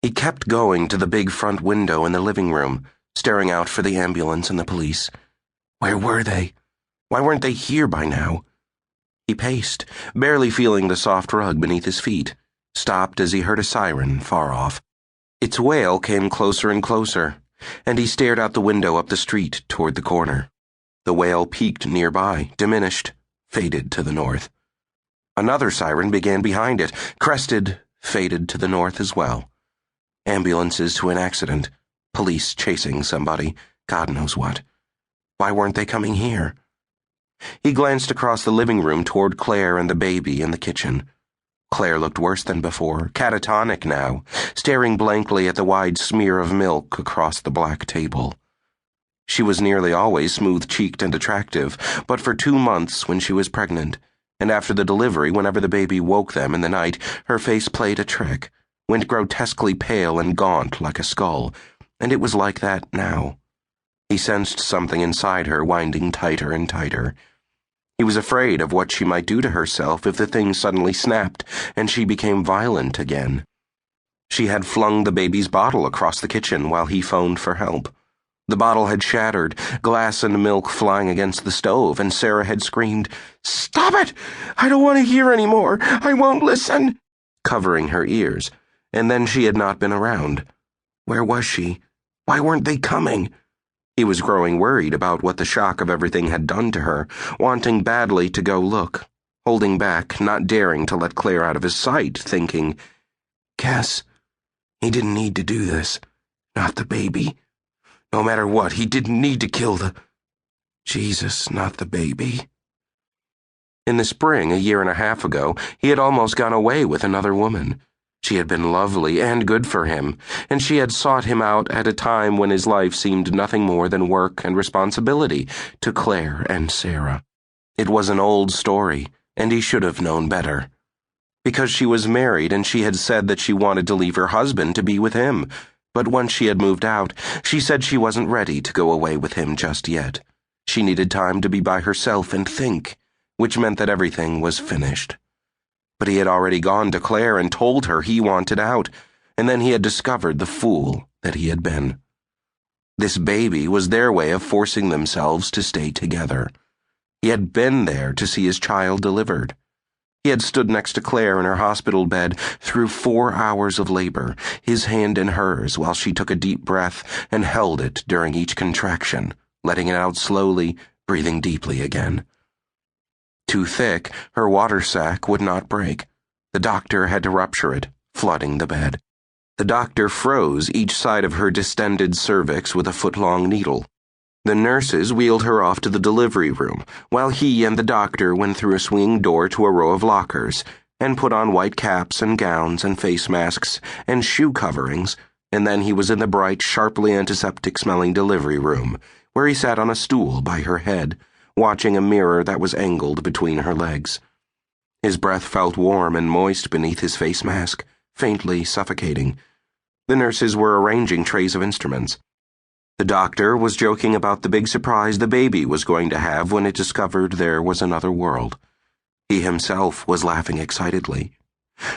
He kept going to the big front window in the living room, staring out for the ambulance and the police. Where were they? Why weren't they here by now? He paced, barely feeling the soft rug beneath his feet, stopped as he heard a siren far off. Its wail came closer and closer, and he stared out the window up the street toward the corner. The wail peaked nearby, diminished, faded to the north. Another siren began behind it, crested, faded to the north as well. Ambulances to an accident, police chasing somebody, God knows what. Why weren't they coming here? He glanced across the living room toward Claire and the baby in the kitchen. Claire looked worse than before, catatonic now, staring blankly at the wide smear of milk across the black table. She was nearly always smooth-cheeked and attractive, but for 2 months when she was pregnant, and after the delivery whenever the baby woke them in the night, her face played a trick, went grotesquely pale and gaunt like a skull, and it was like that now. He sensed something inside her winding tighter and tighter. He was afraid of what she might do to herself if the thing suddenly snapped and she became violent again. She had flung the baby's bottle across the kitchen while he phoned for help. The bottle had shattered, glass and milk flying against the stove, and Sarah had screamed, "Stop it! I don't want to hear any more! I won't listen!" covering her ears, and then she had not been around. Where was she? Why weren't they coming? He was growing worried about what the shock of everything had done to her, wanting badly to go look, holding back, not daring to let Claire out of his sight, thinking, Cass, he didn't need to do this. Not the baby. No matter what, he didn't need to kill the... Jesus, not the baby. In the spring, 1.5 years ago, he had almost gone away with another woman. She had been lovely and good for him, and she had sought him out at a time when his life seemed nothing more than work and responsibility to Claire and Sarah. It was an old story, and he should have known better. Because she was married and she had said that she wanted to leave her husband to be with him, but once she had moved out, she said she wasn't ready to go away with him just yet. She needed time to be by herself and think, which meant that everything was finished. But he had already gone to Claire and told her he wanted out, and then he had discovered the fool that he had been. This baby was their way of forcing themselves to stay together. He had been there to see his child delivered. He had stood next to Claire in her hospital bed through 4 hours of labor, his hand in hers while she took a deep breath and held it during each contraction, letting it out slowly, breathing deeply again. Too thick, her water sac would not break. The doctor had to rupture it, flooding the bed. The doctor froze each side of her distended cervix with a foot-long needle. The nurses wheeled her off to the delivery room, while he and the doctor went through a swinging door to a row of lockers, and put on white caps and gowns and face masks and shoe coverings, and then he was in the bright, sharply antiseptic-smelling delivery room, where he sat on a stool by her head, watching a mirror that was angled between her legs. His breath felt warm and moist beneath his face mask, faintly suffocating. The nurses were arranging trays of instruments. The doctor was joking about the big surprise the baby was going to have when it discovered there was another world. He himself was laughing excitedly.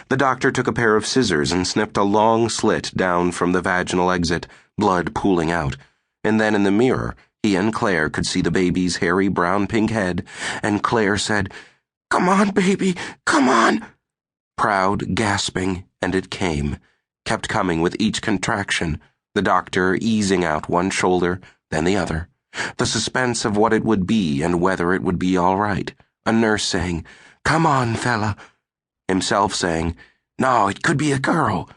The doctor took a pair of scissors and snipped a long slit down from the vaginal exit, blood pooling out, and then in the mirror, he and Claire could see the baby's hairy brown-pink head, and Claire said, "Come on, baby, come on!" Proud, gasping, and it came, kept coming with each contraction, the doctor easing out one shoulder, then the other, the suspense of what it would be and whether it would be all right, a nurse saying, "Come on, fella," himself saying, "No, it could be a girl."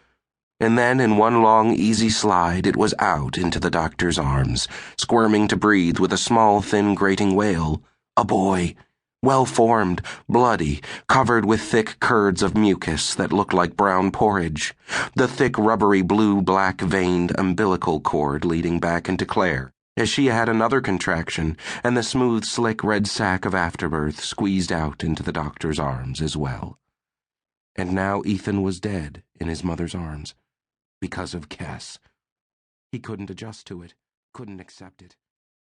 And then in one long, easy slide, it was out into the doctor's arms, squirming to breathe with a small, thin, grating wail. A boy. Well-formed, bloody, covered with thick curds of mucus that looked like brown porridge, the thick, rubbery, blue-black veined umbilical cord leading back into Claire, as she had another contraction, and the smooth, slick red sack of afterbirth squeezed out into the doctor's arms as well. And now Ethan was dead in his mother's arms, because of Cass. He couldn't adjust to it, couldn't accept it.